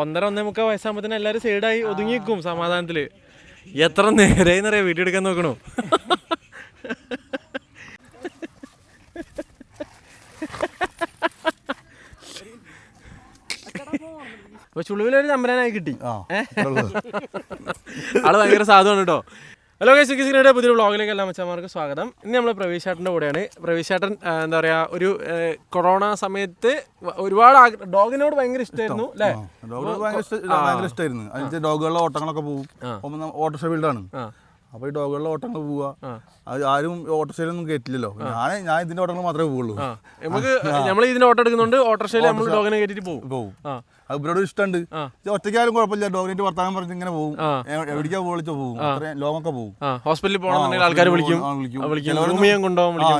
1.5-1.25 വയസ്സാകുമ്പോൾ എല്ലാവരും സൈഡായി ഒതുങ്ങിക്കും സമാധാനത്തില്. എത്ര നേരെന്നറിയാം വീട്ടിൽ എടുക്കാൻ നോക്കണു. അപ്പൊ ചുളുവിലൊരു തമ്പരാനായി കിട്ടി. ആള് ഭയങ്കര സാധുവാണ് കേട്ടോ. ഹലോ ഗൈസ്, സിക്കിസിയുടെ പുതിയൊരു വ്ളോഗിലേക്ക് എല്ലാ മച്ചന്മാർക്കും സ്വാഗതം. ഇന്ന് നമ്മൾ പ്രവീഷ് ചേട്ടൻ്റെ കൂടെയാണ്. പ്രവീഷ് ചേട്ടൻ എന്താ പറയുക, ഒരു കൊറോണ സമയത്ത് ഒരുപാട് ഡോഗിനോട് ഭയങ്കര ഇഷ്ടമായിരുന്നു അല്ലേ? ഭയങ്കര ഇഷ്ടമായിരുന്നു. അതിന്റെ ഡോഗുകളുടെ ഓട്ടങ്ങളൊക്കെ പോകും. ഓട്ടോറിക്ഷ ഫീൽഡാണ്. അപ്പൊ ഈ ഡോഗുകളുടെ ഓട്ടങ്ങൾ പോവുക, അത് ആരും ഓട്ടോറിക്ഷയിലൊന്നും കയറ്റില്ലല്ലോ. ഞാൻ ഇതിന്റെ ഓട്ടങ്ങൾ മാത്രമേ പോവുള്ളൂ. നമുക്ക് നമ്മൾ ഇതിന്റെ ഓട്ടം എടുക്കുന്നുണ്ട്, ഓട്ടോറിക്ഷയിൽ നമ്മൾ ഡോഗിനെ കയറ്റിട്ട് പോകും. അത് ഇവരോട് ഇഷ്ടമുണ്ട്. ഒറ്റയ്ക്കാരും കുഴപ്പമില്ല, ഡോഗിന്റെ വർത്താനം പറഞ്ഞ് ഇങ്ങനെ പോകും. എവിടേക്കാ വിളിച്ചോ പോകും, ലോങ്ങൊക്കെ പോകും. ഹോസ്പിറ്റലിൽ പോകണമെന്നുണ്ടെങ്കിൽ ആൾക്കാർ വിളിക്കും.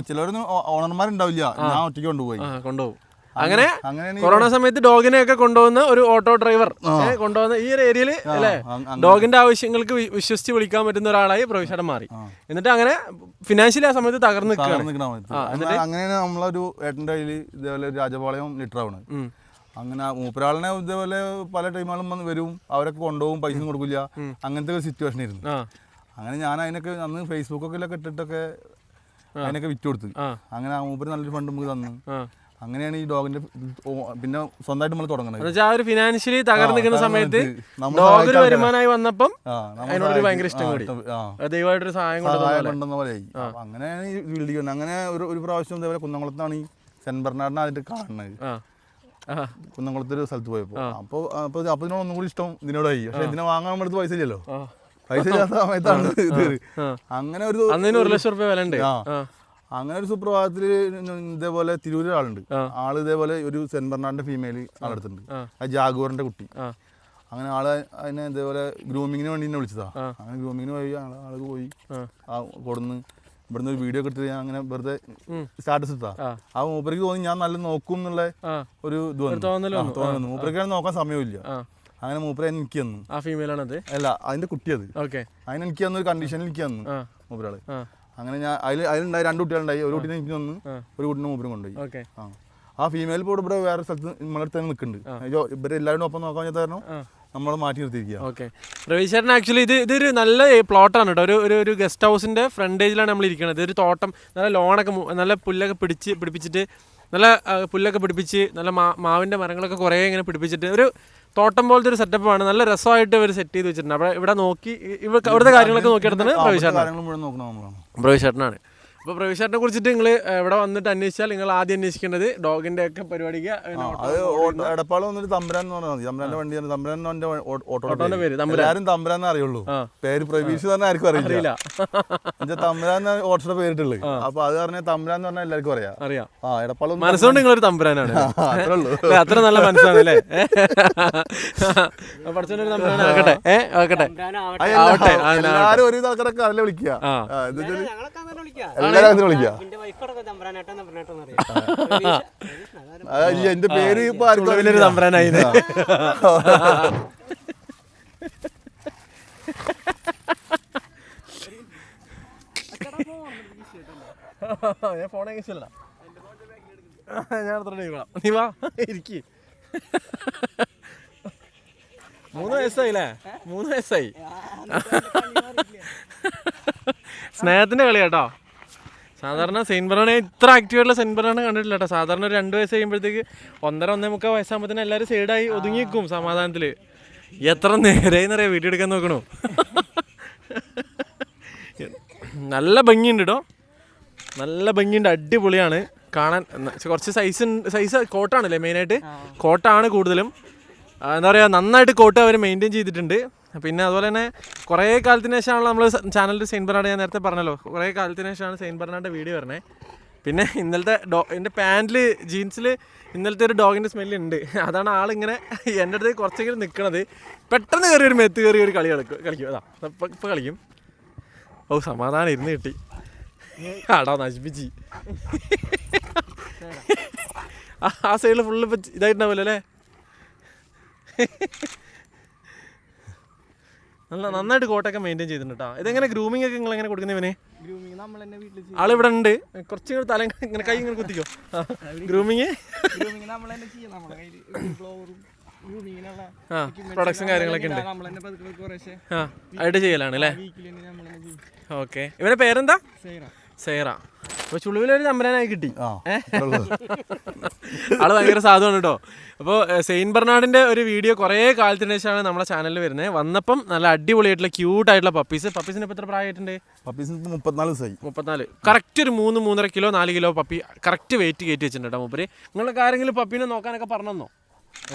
ചിലരൊന്നും ഓണർമാരുണ്ടാവില്ല, ഞാൻ ഒറ്റയ്ക്ക് കൊണ്ടുപോകും. അങ്ങനെ കൊറോണ സമയത്ത് ഡോഗിനെയൊക്കെ കൊണ്ടുപോകുന്ന ഒരു ഓട്ടോ ഡ്രൈവർ കൊണ്ടുപോകുന്ന ഈ ഒരു ഏരിയയിൽ അല്ലേ, ഡോഗിന്റെ ആവശ്യങ്ങൾക്ക് വിശ്വസിച്ച് വിളിക്കാൻ പറ്റുന്ന ഒരാളായി പ്രവീഷ് ചേട്ടൻ മാറി. എന്നിട്ട് അങ്ങനെ ഫിനാൻഷ്യലി ആ സമയത്ത് തകർന്ന് അങ്ങനെയാണ് നമ്മളൊരു ഏട്ടൻ്റെ കയ്യിൽ ഇതേപോലെ രാജപാളയം ലിറ്ററാണ്. അങ്ങനെ മൂപ്പരാളിനെ ഇതേപോലെ പല ടൈമുകളും വരും, അവരൊക്കെ കൊണ്ടുപോകും, പൈസ കൊടുക്കില്ല. അങ്ങനത്തെ ഒരു സിറ്റുവേഷൻ ആയിരുന്നു. അങ്ങനെ ഞാൻ അതിനൊക്കെ അന്ന് ഫേസ്ബുക്കൊക്കെ ഇട്ടിട്ടൊക്കെ അതിനൊക്കെ വിറ്റ് കൊടുത്തു. അങ്ങനെ മൂപ്പര് നല്ലൊരു ഫണ്ട് നമുക്ക് തന്നു. അങ്ങനെയാണ് ഈ ഡോഗിന്റെ പിന്നെ സ്വന്തമായിട്ട് നമ്മൾ തുടങ്ങുന്നത്. ഒരു ഫിനാൻഷ്യലി തകർന്നു നിൽക്കുന്ന സമയത്ത് ഡോഗ് വരുമാനമായി വന്നപ്പം അതിനോട് ഭയങ്കര ഇഷ്ടം കൂടി, ദൈവമായിട്ടൊരു സഹായം കൊണ്ടുവന്ന പോലെയായി. അങ്ങനെയാണ് ഈ ബിൽഡിംഗ്. അങ്ങനെ ഒരു പ്രാവശ്യം ഇതേപോലെ കുന്നംകുളത്താണ് ഈ സെന്റ് ബെർണാർഡിനെ അതിട്ട് കാണുന്നത്. കുന്നംകുളത്തൊരു സ്ഥലത്ത് പോയപ്പോ അപ്പൊ ഇതിനോട് ഒന്നും കൂടി ഇഷ്ടം ഇതിനോടായി. പക്ഷെ ഇതിനെ വാങ്ങാൻ നമ്മുടെ അടുത്ത് പൈസ ഇല്ലല്ലോ. പൈസ ഇല്ലാത്ത സമയത്താണ് ഇത്. അങ്ങനെ ഒരു 1 ലക്ഷം രൂപ വില ഉണ്ട്. അങ്ങനെ ഒരു സുപ്രഭാതത്തില് ഇതേപോലെ തിരൂരിൽ ആളുണ്ട്. ആള് ഇതേപോലെ ഒരു സെന്റ് ബെർണാർഡിന്റെ ഫീമെയിൽ ആളെടുത്തിട്ടുണ്ട്, ആ ജാഗുവറിന്റെ കുട്ടി. അങ്ങനെ ആള് അതിനെ ഇതേപോലെ ഗ്രൂമിങ്ങിന് വേണ്ടി എന്നെ വിളിച്ചതാ. അങ്ങനെ ഗ്രൂമിങ്ങിന് പോയി ആള് പോയി കൊടുന്ന് ഇവിടുന്ന് ഒരു വീഡിയോ ഒക്കെ എടുത്തിട്ട് ഞാൻ അങ്ങനെ വെറുതെ സ്റ്റാറ്റസ് ഇട്ടാ. ആ മൂപ്പർക്ക് തോന്നി ഞാൻ നല്ല നോക്കും എന്നുള്ള ഒരു ഇത് തോന്നുന്നു. മൂപ്പർക്കാണ് നോക്കാൻ സമയമില്ല. അങ്ങനെ മൂപ്പര എനിക്ക് തന്നു. അല്ല, അതിന്റെ കുട്ടി അത്. അതിനെനിക്ക് തന്നു, ഒരു കണ്ടീഷനിൽ എനിക്ക് തന്നു മൂപ്പരാള്. അങ്ങനെ ഞാൻ അതിലുണ്ടായി 2 കുട്ടികളുണ്ടായി. ഒരു കുട്ടീനെ എനിക്ക് തന്നു, ഒരു കുട്ടീനെ മൂപ്പരും കൊണ്ടുപോയി. ആ ഫീമെയിൽ ഇപ്പോൾ ഇവിടെ വേറെ സ്ഥലത്ത് നമ്മളെ അടുത്ത് തന്നെ നിൽക്കുന്നുണ്ട്. ഇവരെല്ലാവരും ഒപ്പം നോക്കാൻ കാരണം നമ്മൾ മാറ്റി നിർത്തിയിരിക്കുക. പ്രവീഷ് ചേട്ടൻ ആക്ച്വലി ഇതൊരു നല്ല പ്ലോട്ടാണ് കേട്ടോ. ഒരു ഗസ്റ്റ് ഹൗസിന്റെ ഫ്രണ്ടേജിലാണ് നമ്മൾ ഇരിക്കുന്നത്. ഇതൊരു തോട്ടം, നല്ല ലോണൊക്കെ, നല്ല പുല്ലൊക്കെ പിടിപ്പിച്ചിട്ട്, നല്ല പുല്ലൊക്കെ പിടിപ്പിച്ച്, നല്ല മാവിന്റെ മരങ്ങളൊക്കെ കുറേ ഇങ്ങനെ പിടിപ്പിച്ചിട്ട് ഒരു തോട്ടം പോലത്തെ ഒരു സെറ്റപ്പാണ്. നല്ല രസമായിട്ട് ഇവർ സെറ്റ് ചെയ്ത് വെച്ചിട്ടുണ്ട്. അപ്പോൾ ഇവിടെ നോക്കി അവിടുത്തെ കാര്യങ്ങളൊക്കെ നോക്കിയെടുത്താണ് പ്രവീഷ് ചേട്ടനാണ്. അപ്പോൾ പ്രവീഷ് ചേട്ടനെ കുറിച്ചിട്ട് നിങ്ങൾ ഇവിടെ വന്നിട്ട് അന്വേഷിച്ചാൽ നിങ്ങൾ ആദ്യം അന്വേഷിക്കേണ്ടത് ഡോഗിന്റെ ഒക്കെ പരിപാടിക്ക് എടപ്പാള് വന്നിട്ട് തമ്പുരാൻ എന്ന് പറഞ്ഞാൽ മതി. തമ്പുരാന്റെ വണ്ടി, തമ്പുരാന്റെ ഓട്ടോന്റെ പേര് എല്ലാവരും തമ്പുരാന്ന് അറിയുള്ളൂ. പേര് പ്രവീഷ് പറഞ്ഞാൽ ആർക്കും അറിയില്ല. തമ്പുരാൻ ഓട്ടോയുടെ പേരിട്ടുള്ളത്. അപ്പൊ അത് പറഞ്ഞാൽ തമ്പുരാൻ എന്ന് പറഞ്ഞാൽ എല്ലാവർക്കും അറിയാം. എടപ്പാള് മനസ്സുകൊണ്ട് നിങ്ങളൊരു തമ്പുരാനാണ്. അത്ര നല്ല മനസ്സാണ് അല്ലേ? പഠിച്ചൊരു തമ്പുരാനാകട്ടെ. എല്ലാരും ഒരു ആൾക്കാരൊക്കെ അതിലെ വിളിക്കുക. എന്റെ പേര് ഇപ്പൊ വലിയൊരു തമ്പുരാനായി. ഞാൻ ഫോണേ കഴിച്ചല്ല, ഞാൻ എടുത്തോളാം. നീ വാ ഇരിക്ക്. 3 വയസ്സായില്ലേ? 3 വയസ്സായി. സ്നേഹത്തിന്റെ കളി കേട്ടോ. സാധാരണ സെയിന്റ് ബെർണാർഡ് ഇത്ര ആക്റ്റീവായിട്ടുള്ള സെയിന്റ് ബെർണാർഡ് കണ്ടിട്ടില്ല കേട്ടോ. സാധാരണ ഒരു 2 വയസ്സ് കഴിയുമ്പോഴത്തേക്ക് 1.5-1.25 വയസ്സാകുമ്പോൾ എല്ലാവരും സൈഡായി ഒതുങ്ങിക്കും സമാധാനത്തില്. എത്ര നേരെന്നറിയാം വീട്ടിൽ എടുക്കാൻ നോക്കണു. നല്ല ഭംഗിയുണ്ട് കേട്ടോ, നല്ല ഭംഗിയുണ്ട്, അടിപൊളിയാണ് കാണാൻ. കുറച്ച് സൈസ് കോട്ടാണല്ലേ മെയിനായിട്ട്, കോട്ടാണ് കൂടുതലും. എന്താ പറയുക, നന്നായിട്ട് കോട്ട് അവർ മെയിൻറ്റെയിൻ ചെയ്തിട്ടുണ്ട്. പിന്നെ അതുപോലെ തന്നെ കുറേ കാലത്തിന് ശേഷമാണല്ലോ നമ്മൾ ചാനലിൽ സെയിന്റ് ബെർണാർഡ്, ഞാൻ നേരത്തെ പറഞ്ഞല്ലോ, കുറേ കാലത്തിന് ശേഷമാണ് സെയിന്റ് ബെർണാർഡിൻ്റെ വീഡിയോ വരണേ. പിന്നെ ഇന്നലത്തെ എൻ്റെ പാൻറ്റിൽ ജീൻസിൽ ഇന്നലത്തെ ഒരു ഡോഗിൻ്റെ സ്മെല്ലുണ്ട്. അതാണ് ആളിങ്ങനെ എൻ്റെ അടുത്ത് കുറച്ചെങ്കിലും നിൽക്കണത്. പെട്ടെന്ന് കയറി ഒരു മെത്ത് കയറി ഒരു കളിക്കും. അതാ ഇപ്പോൾ കളിക്കും. ഓ സമാധാനം ഇരുന്ന് കിട്ടി. ആടാ നശിപ്പിച്ച് ആ സൈഡിൽ ഫുള്ള് ഇപ്പം ഇതായിട്ടുണ്ടാവില്ല അല്ലേ? നന്നായിട്ട് കോട്ടൊക്കെ മെയിൻറ്റെയിൻ ചെയ്തിട്ടുണ്ട് കേട്ടോ. ഇതെങ്ങനെ ഗ്രൂമിംഗ് ഒക്കെ നിങ്ങൾ എങ്ങനെ കൊടുക്കുന്നവനെ? ആളിവിടെ ഉണ്ട്, കുറച്ച് തല ഇങ്ങനെ കൈ ഇങ്ങനെ കുത്തിക്കോ. ഗ്രൂമിങ് ആ പ്രൊഡക്ട്സും കാര്യങ്ങളൊക്കെ ഉണ്ട്. ആ ആയിട്ട് ചെയ്യലാണ് അല്ലേ? ഓക്കെ. ഇവന്റെ പേരെന്താ? സൈറ. അപ്പോൾ ചുളുവിലൊരു തമ്പരാനായി കിട്ടി. ആള് ഭയങ്കര സാധുവാണ് കേട്ടോ. അപ്പോൾ സെയിൻറ്റ് ബെർണാർഡിൻ്റെ ഒരു വീഡിയോ കുറേ കാലത്തിന് ശേഷമാണ് നമ്മുടെ ചാനലിൽ വരുന്നത്. വന്നപ്പം നല്ല അടിപൊളിയായിട്ടുള്ള ക്യൂട്ടായിട്ടുള്ള പപ്പീസിന് ഇപ്പോൾ എത്ര പ്രായമായിട്ടുണ്ട്? പപ്പീസിന് 34 ദിവസമായി. 34. കറക്റ്റ് ഒരു 3-3.5 kilo 4 kilo puppy correct weight കയറ്റി വെച്ചിട്ടുണ്ട് കേട്ടോ മൂപ്പര്. നിങ്ങൾക്ക് ആരെങ്കിലും പപ്പീനെ നോക്കാനൊക്കെ പറഞ്ഞോ?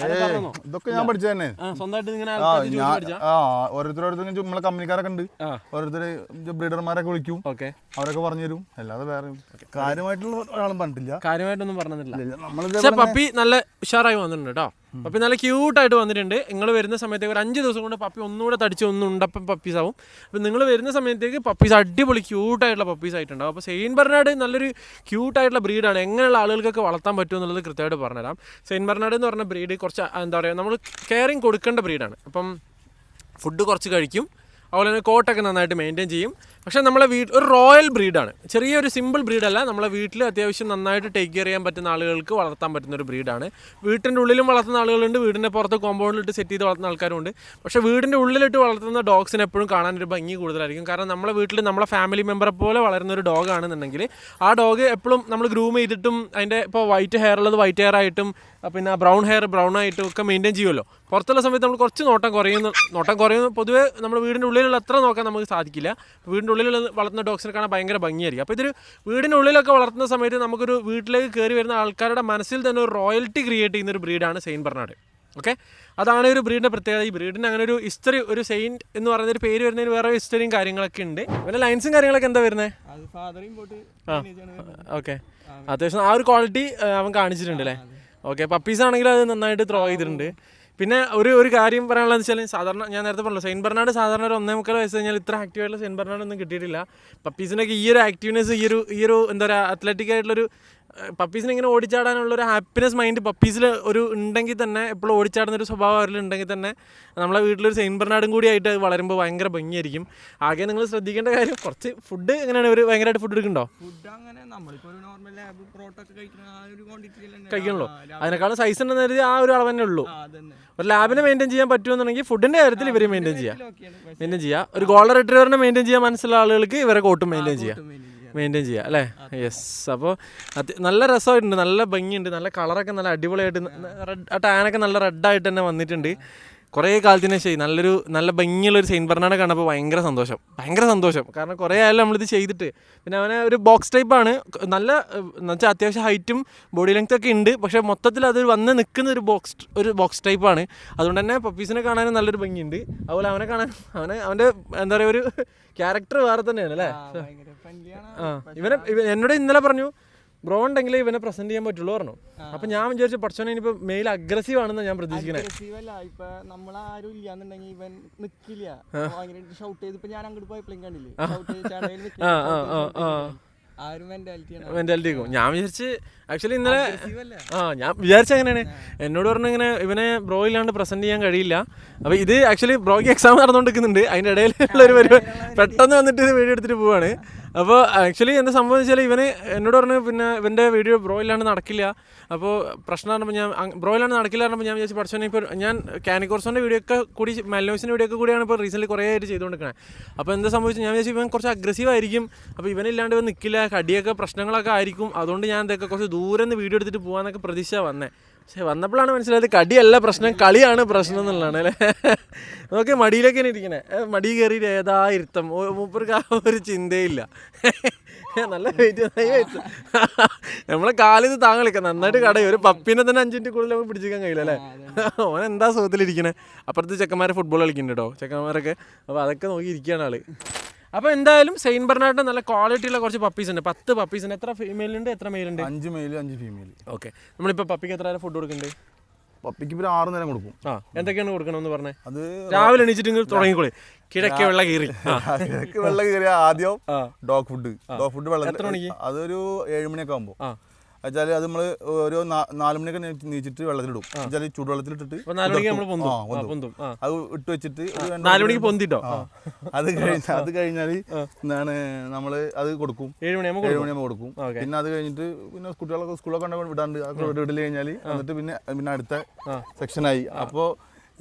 ഇതൊക്കെ ഞാൻ പഠിച്ചു തന്നെ. ഓരോരുത്തരോരുത്തർ നമ്മളെ കമ്പനിക്കാരൊക്കെ ഉണ്ട്, ഓരോരുത്തർ ബ്രീഡർമാരൊക്കെ വിളിക്കും, അവരൊക്കെ പറഞ്ഞുതരും. അല്ലാതെ വേറെ കാര്യമായിട്ടുള്ള ഒരാളും പറഞ്ഞിട്ടില്ല, കാര്യമായിട്ടൊന്നും പറഞ്ഞിട്ടില്ല. പപ്പി നല്ല ഉഷാറായി വന്നിട്ടുണ്ട് കേട്ടോ. പപ്പി നല്ല ക്യൂട്ടായിട്ട് വന്നിട്ടുണ്ട്. നിങ്ങൾ വരുന്ന സമയത്തേക്ക് ഒരു 5 ദിവസം കൊണ്ട് പപ്പി ഒന്നുകൂടെ തടിച്ച് ഉണ്ടപ്പം പപ്പീസ് ആവും. അപ്പോൾ നിങ്ങൾ വരുന്ന സമയത്തേക്ക് പപ്പീസ് അടിപൊളി ക്യൂട്ടായിട്ടുള്ള പപ്പീസ് ആയിട്ടുണ്ടാവും. അപ്പോൾ സെയിൻറ്റ് ബെർണാർഡ് നല്ലൊരു ക്യൂട്ടായിട്ടുള്ള ബ്രീഡാണ്. എങ്ങനെയുള്ള ആളുകൾക്കൊക്കെ വളർത്താൻ പറ്റും എന്നുള്ളത് കൃത്യമായിട്ട് പറഞ്ഞുതരാം. സെയിൻറ്റ് ബെർണാർഡ് എന്ന് പറഞ്ഞ ബ്രീഡ് കുറച്ച് എന്താ പറയുക, നമ്മൾ കെയറിങ് കൊടുക്കേണ്ട ബ്രീഡാണ്. അപ്പം ഫുഡ് കുറച്ച് കഴിക്കും, അതുപോലെ തന്നെ കോട്ടൊക്കെ നന്നായിട്ട് മെയിൻറ്റെയിൻ ചെയ്യും. പക്ഷേ നമ്മളെ ഒരു റോയൽ ബ്രീഡാണ്, ചെറിയൊരു സിമ്പിൾ ബ്രീഡല്ല. നമ്മളെ വീട്ടിൽ അത്യാവശ്യം നന്നായിട്ട് ടേക്ക് കെയർ ചെയ്യാൻ പറ്റുന്ന ആളുകൾക്ക് വളർത്താൻ പറ്റുന്ന ഒരു ബ്രീഡാണ്. വീട്ടിൻ്റെ ഉള്ളിലും വളർത്തുന്ന ആളുകളുണ്ട്, വീടിൻ്റെ പുറത്ത് കോമ്പൗണ്ടിലിട്ട് സെറ്റ് ചെയ്ത് വളർത്തുന്ന ആൾക്കാരുണ്ട്. പക്ഷേ വീടിൻ്റെ ഉള്ളിലിട്ട് വളർത്തുന്ന ഡോഗ്സിന് എപ്പോഴും കാണാനൊരു ഭംഗി കൂടുതലായിരിക്കും. കാരണം നമ്മളെ വീട്ടിൽ നമ്മളെ ഫാമിലി മെമ്പറെ പോലെ വളരുന്ന ഒരു ഡോഗ് ആണെന്നുണ്ടെങ്കിൽ ആ ഡോഗ് എപ്പോഴും നമ്മൾ ഗ്രൂം ചെയ്തിട്ടും അതിൻ്റെ ഇപ്പോൾ വൈറ്റ് ഹെയർ ഉള്ളത് വൈറ്റ് ഹെയർ ആയിട്ടും പിന്നെ ബ്രൗൺ ഹെയർ ബ്രൗൺ ആയിട്ടും ഒക്കെ മെയിൻറ്റെയിൻ ചെയ്യുമല്ലോ. പുറത്തുള്ള സമയത്ത് നമ്മൾ കുറച്ച് നോട്ടം കുറയുന്നു. പൊതുവേ നമ്മുടെ വീടിൻ്റെ ഉള്ളിലുള്ള അത്ര നോക്കാൻ നമുക്ക് സാധിക്കില്ല. വീടിൻ്റെ ഉള്ളിൽ വളർത്തുന്ന ഡോഗ്സിനെ കാണാൻ ഭയങ്കര ഭംഗിയായിരിക്കും. അപ്പോൾ ഇതൊരു വീടിൻ്റെ ഉള്ളിലൊക്കെ വളർത്തുന്ന സമയത്ത് നമുക്കൊരു വീട്ടിലേക്ക് കയറി വരുന്ന ആൾക്കാരുടെ മനസ്സിൽ തന്നെ ഒരു റോയൽറ്റി ക്രിയേറ്റ് ചെയ്യുന്ന ഒരു ബ്രീഡാണ് സെയിൻറ്റ് ബെർണാർഡ്. ഓക്കെ, അതാണ് ഒരു ബ്രീഡിൻ്റെ പ്രത്യേകത. ഈ ബ്രീഡിന് അങ്ങനെ ഒരു ഹിസ്റ്ററി, ഒരു സെയിൻറ്റ് എന്ന് പറയുന്നൊരു പേര് വരുന്നതിന് വേറെ ഹിസ്റ്ററിയും കാര്യങ്ങളൊക്കെ ഉണ്ട്. പിന്നെ ലൈൻസും കാര്യങ്ങളൊക്കെ എന്താ വരുന്നത്? ഓക്കെ, അത്യാവശ്യം ആ ഒരു ക്വാളിറ്റി അവൻ കാണിച്ചിട്ടുണ്ട് അല്ലേ? ഓക്കെ, പപ്പീസ് ആണെങ്കിൽ അത് നന്നായിട്ട് ത്രോ ചെയ്തിട്ടുണ്ട്. പിന്നെ ഒരു കാര്യം പറയാനുള്ളതെന്ന് വെച്ചാൽ, സാധാരണ ഞാൻ നേരത്തെ പറഞ്ഞല്ലോ, സെയിൻറ്റ് ബെർണാർഡ് സാധാരണ ഒരു 1.25 വയസ്സ് കഴിഞ്ഞാൽ ഇത്ര ആക്റ്റീവായിട്ടുള്ള സെയിൻറ്റ് ബെർണാർഡ് ഒന്നും കിട്ടിയിട്ടില്ല. പപ്പീസിനൊക്കെ ഈ ഒരു ആക്റ്റീവ്നെസ്, ഈ ഒരു എന്താ പറയുക, അത്ലറ്റിക് ആയിട്ടുള്ളൊരു പപ്പീസിനെ ഇങ്ങനെ ഓടിച്ചാടാനുള്ളൊരു ഹാപ്പിനെസ് മൈൻഡ് പപ്പീസിൽ ഒരു ഉണ്ടെങ്കിൽ തന്നെ, എപ്പോഴും ഓടിച്ചാടുന്നൊരു സ്വഭാവം അവരിൽ ഉണ്ടെങ്കിൽ തന്നെ നമ്മളെ വീട്ടിലൊരു സെയിൻറ്റ് ബെർണാർഡും കൂടി ആയിട്ട് വളരുമ്പോൾ ഭയങ്കര ഭംഗിയായിരിക്കും. ആകെ നിങ്ങൾ ശ്രദ്ധിക്കേണ്ട കാര്യം, കുറച്ച് ഫുഡ് എങ്ങനെയാണ്, ഒരു ഭയങ്കരമായിട്ട് ഫുഡ് എടുക്കണ്ടോ? കഴിക്കണല്ലോ, അതിനേക്കാളും സൈസ് ഉണ്ടെന്ന് കരുതി ആ ഒരു അളവ് തന്നെ ഉള്ളൂ. ഒരു ലാബിനെ മെയിൻറ്റെയിൻ ചെയ്യാൻ പറ്റുമെന്നുണ്ടെങ്കിൽ ഫുഡിൻ്റെ കാര്യത്തിൽ ഇവർ മെയിൻറ്റെയിൻ ചെയ്യുക. ഒരു ഗോൾഡൻ റിട്രീവറിനെ മെയിൻറ്റെയിൻ ചെയ്യാൻ മനസ്സിലുള്ള ആളുകൾക്ക് ഇവരെ കോട്ടും മെയിൻറ്റെയിൻ ചെയ്യുക അല്ലേ? യെസ്. അപ്പോൾ നല്ല രസമായിട്ടുണ്ട്, നല്ല ഭംഗിയുണ്ട്, നല്ല കളറൊക്കെ നല്ല അടിപൊളിയായിട്ട്, ആ ടാനൊക്കെ നല്ല റെഡായിട്ട് തന്നെ വന്നിട്ടുണ്ട്. കുറേ കാലത്തിന് ശേഷം നല്ല ഭംഗിയുള്ളൊരു സെയിൻറ്റ് ബെർണാർഡ് കാണുമ്പോൾ ഭയങ്കര സന്തോഷം. കാരണം കുറേ ആയാലും നമ്മളിത് ചെയ്തിട്ട്. പിന്നെ അവനെ ഒരു ബോക്സ് ടൈപ്പാണ്, നല്ല എന്ന് വെച്ചാൽ അത്യാവശ്യം ഹൈറ്റും ബോഡി ലെങ്ത് ഒക്കെ ഉണ്ട്. പക്ഷേ മൊത്തത്തിൽ അത് വന്ന് നിൽക്കുന്ന ഒരു ബോക്സ് ടൈപ്പാണ്. അതുകൊണ്ട് തന്നെ പപ്പീസിനെ കാണാനും നല്ലൊരു ഭംഗിയുണ്ട്. അതുപോലെ അവനെ കാണാൻ അവൻ്റെ എന്താ പറയുക, ഒരു ക്യാരക്ടർ വേറെ തന്നെയാണ് അല്ലേ? എന്നോട് ഇന്നലെ പറഞ്ഞു, ബ്രോ ഉണ്ടെങ്കിൽ ഇവനെ പ്രസന്റ് ചെയ്യാൻ പറ്റുള്ളൂ പറഞ്ഞു. അപ്പൊ ഞാൻ വിചാരിച്ചു പഠിച്ചോനെ ഇനിയിപ്പോ മെയിൽ അഗ്രസീവ് ആണെന്ന് ഞാൻ പ്രതീക്ഷിക്കണേ. നമ്മളാരും ഇല്ലാന്നുണ്ടെങ്കിൽ ഇവൻ നിക്കില്ല, ഷൗട്ട് ചെയ്ത്. ഇപ്പൊ ഞാൻ അങ്ങോട്ട് പോയപ്പോഴും കണ്ടില്ലേ, മെന്റാലിറ്റി ഞാൻ വിചാരിച്ച് ആക്ച്വലി ഇന്നലെ ഞാൻ വിചാരിച്ച അങ്ങനെയാണ്. എന്നോട് പറഞ്ഞു ഇങ്ങനെ ഇവനെ ബ്രോ ഇല്ലാണ്ട് പ്രസന്റ് ചെയ്യാൻ കഴിയില്ല. അപ്പോൾ ഇത് ആക്ച്വലി ബ്രോയ്ക്ക് എക്സാം നടന്നുകൊണ്ടിരിക്കുന്നുണ്ട്, അതിൻ്റെ ഇടയിലുള്ളൊരു പെട്ടെന്ന് വന്നിട്ട് ഇത് വീഡിയോ എടുത്തിട്ട് പോവാണ്. അപ്പോൾ ആക്ച്വലി എന്താ സംഭവം വെച്ചാൽ, ഇവന് എന്നോട് പറഞ്ഞു പിന്നെ ഇവൻ്റെ വീഡിയോ ബ്രോ ഇല്ലാണ്ട് നടക്കില്ല. അപ്പോൾ പ്രശ്നം പറഞ്ഞപ്പോൾ ഞാൻ ബ്രോ ഇല്ലാണ്ട് നടക്കില്ല പറഞ്ഞപ്പോൾ ഞാൻ വിചാരിച്ചു പഠിച്ചോനെ ഇപ്പോൾ ഞാൻ കാനിക്കോർസോൻ്റെ വീഡിയോ ഒക്കെ കൂടി മെൽനോസിൻ്റെ വീഡിയോ ഒക്കെ കൂടിയാണ് ഇപ്പോൾ റീസെൻ്റ്ലി കുറേ ആയിട്ട് ചെയ്തുകൊണ്ടിരിക്കുന്നത്. അപ്പോൾ എന്താ സംഭവിച്ചു, ഞാൻ വിചാരിച്ചു ഇവൻ കുറച്ച് അഗ്രസീവ് ആയിരിക്കും, അപ്പോൾ ഇവനില്ലാണ്ട് ഇവൻ നിൽക്കില്ല, കടിയൊക്കെ പ്രശ്നങ്ങളൊക്കെ ആയിരിക്കും, അതുകൊണ്ട് ഞാൻ എന്തൊക്കെ കുറച്ച് ദൂരെ നിന്ന് വീഡിയോ എടുത്തിട്ട് പോകാമെന്നൊക്കെ പ്രതീക്ഷ വന്നേ. പക്ഷേ വന്നപ്പോഴാണ് മനസ്സിലായത് കടിയല്ല പ്രശ്നം, കളിയാണ് പ്രശ്നം എന്നുള്ളതാണ് അല്ലേ? നോക്കി മടിയിലൊക്കെ ഇരിക്കണേ, മടി കയറിയിട്ട് ഏതാ ഇരുത്തം, മൂപ്പർക്ക് ആ ഒരു ചിന്തയില്ല. നല്ല വെയിറ്റ് നമ്മളെ കാലിത് താങ്കളിക്കാം നന്നായിട്ട് കടയും. ഒരു പപ്പിനെ തന്നെ 5 മിനിറ്റ് കൂടുതൽ നമുക്ക് പിടിച്ചിരിക്കാൻ കഴിയില്ല അല്ലേ? ഓൻ എന്താ സുഖത്തിലിരിക്കണേ. അപ്പുറത്ത് ചെക്കന്മാരെ ഫുട്ബോൾ കളിക്കുന്നുണ്ട് കേട്ടോ, ചെക്കന്മാരൊക്കെ. അപ്പോൾ അതൊക്കെ നോക്കി ഇരിക്കുകയാണ് ആള്. അപ്പോൾ എന്തായാലും സെയിൻറ്റ് ബെർണാർഡ് നല്ല ക്വാളിറ്റിയുള്ള കുറച്ച് പപ്പീസ് ഉണ്ട്. 10 പപ്പീസ്. എത്ര ഫീമെയിൽ ഉണ്ട്, എത്ര മെയിൽ ഉണ്ട്? 5 മെയിൽ 5 ഫീമെയിൽ. ഓക്കെ, നമ്മളിപ്പോൾ പപ്പിക്ക് എത്ര നേരം ഫുഡ് കൊടുക്കുന്നുണ്ട്? പപ്പിക്ക് ഇപ്പോൾ 6 നേരം കൊടുക്കും. എന്തൊക്കെയാണ് കൊടുക്കണമെന്ന് പറഞ്ഞേ? അത് രാവിലെ എണീച്ചിട്ട് തുടങ്ങിക്കോളി, കിഴക്കെ വെള്ളം കീറി ആദ്യം ഡോഗ് ഫുഡ് വെള്ളം. എത്ര മണിക്ക്? അതൊരു 7 മണിയൊക്കെ ആകുമ്പോൾ. വെച്ചാൽ അത് നമ്മൾ ഒരു 4 മണിയൊക്കെ നീച്ചിട്ട് വെള്ളത്തിലിടും. വെച്ചാൽ ചൂടുവെള്ളത്തിലിട്ടിട്ട് അത് ഇട്ട് വെച്ചിട്ട് 4 മണിക്ക് പൊന്തിട്ടോ. അത് കഴിഞ്ഞാൽ എന്താണ് നമ്മൾ അത് കൊടുക്കും. 7 മണിയാകുമ്പോൾ കൊടുക്കും. പിന്നെ അത് കഴിഞ്ഞിട്ട് പിന്നെ കുട്ടികളൊക്കെ സ്കൂളൊക്കെ വിടാണ്ട് വിടൽ കഴിഞ്ഞാൽ എന്നിട്ട് പിന്നെ അടുത്ത സെക്ഷനായി. അപ്പോൾ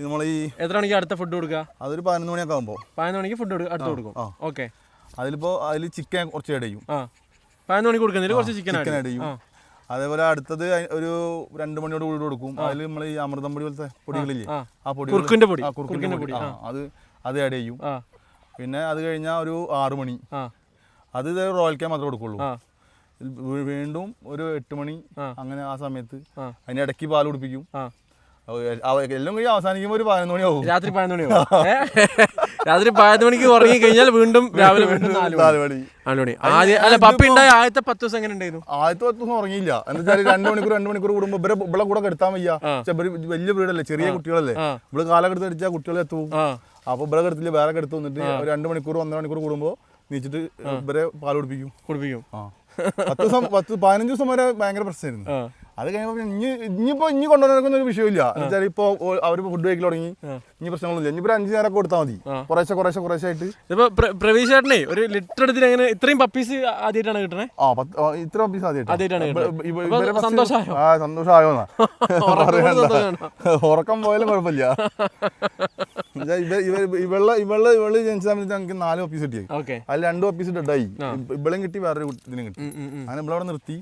നമ്മൾ ഈ എത്ര മണിക്ക് അടുത്ത ഫുഡ് കൊടുക്കുക? അതൊരു 11 മണിയൊക്കെ ആകുമ്പോൾ 11 മണിക്ക് ഫുഡ് അടുത്ത് കൊടുക്കും. ഓക്കെ. അതിൽ ചിക്കൻ കുറച്ച് ആഡ് ചെയ്യും. 11 മണിക്ക് കൊടുക്കുന്നതിൽ കുറച്ച് ചിക്കൻ ആഡ് ചെയ്യും. അതേപോലെ അടുത്തത് ഒരു 2 മണിയോട് കൂടി കൊടുക്കും. അതിൽ നമ്മൾ ഈ അമൃതം പൊടി പോലത്തെ പൊടികളില്ലേ, ആ പൊടി കുറുക്കിന്റെ പൊടി അത് ആഡ് ചെയ്യും. പിന്നെ അത് കഴിഞ്ഞാൽ ഒരു 6 മണി അത് റോയൽക്കാൻ മാത്രമേ കൊടുക്കുള്ളൂ. വീണ്ടും ഒരു 8 മണി അങ്ങനെ ആ സമയത്ത് അതിന് ഇടയ്ക്ക് പാൽ കുടിപ്പിക്കും. എല്ലാം കഴിഞ്ഞ് അവസാനിക്കുമ്പോൾ ഒരു 11 മണിയാവും. രാത്രി 11 മണിയാവും. രാത്രി 11 മണിക്ക് ഉറങ്ങി കഴിഞ്ഞാൽ വീണ്ടും രാവിലെ 4 മണി. അല്ല പപ്പി ഉണ്ടായ ആദ്യത്തെ 10 ദിവസം എങ്ങനെ ഉണ്ടായിരുന്നു? ആദ്യത്തെ 10 ദിവസം ഉറങ്ങിയില്ല. എന്താ വെച്ചാൽ 2 മണിക്കൂർ കൂടുമ്പോൾ ഇവിടെ കൂടെ കെടുത്താൻ വയ്യ. വലിയ വീടല്ലേ, ചെറിയ കുട്ടികളല്ലേ, ഇവിടെ കാലക്കെടുത്ത് അടിച്ചാൽ കുട്ടികളെ എത്തും. അപ്പൊ ഇവിടെ കെടുത്തില്ല, വേറെ കെടുത്ത് വന്നിട്ട് 2 മണിക്കൂർ 1.5 മണിക്കൂർ കൂടുമ്പോൾ നീച്ചിട്ട് ഇവരെ പാൽ കുടിപ്പിക്കും. 15 ദിവസം വരെ ഭയങ്കര പ്രശ്നമായിരുന്നു. അത് കഴിഞ്ഞപ്പോൾ ഇനി കൊണ്ടുവരുന്ന ഒരു വിഷയമില്ല. എന്നുവെച്ചാൽ ഇപ്പോൾ അവർ ഫുഡ് കഴിക്കൽ തുടങ്ങി, ഇനി പ്രശ്നങ്ങളൊന്നുമില്ല. ഇനിയിപ്പോൾ 5 നേരം കൊടുത്താൽ മതി, കുറേശ്ശെ ആയിട്ട്. ഇപ്പൊ പ്രവീഷ് ചേട്ടനെ ഒരു ലിറ്റർ എടുത്തിട്ട് എങ്ങനെ ഇത്രയും പപ്പീസ് ആദ്യമായിട്ടാണ് കിട്ടണേ? ഇത്ര പപ്പീസ് ആദ്യമായിട്ടാണ്. സന്തോഷമായോന്നാ ഉറക്കം പോയാലും കുഴപ്പമില്ല. ഇവള് ജനിച്ച സമയത്ത് ഞങ്ങൾക്ക് 4 പപ്പീസ് കിട്ടി. അതിൽ 2 പപ്പീസ് ഡെഡായി. ഇവളും കിട്ടി, വേറൊരു ഇതിനും കിട്ടി. അങ്ങനെ ഇവളവിടെ നിർത്തി.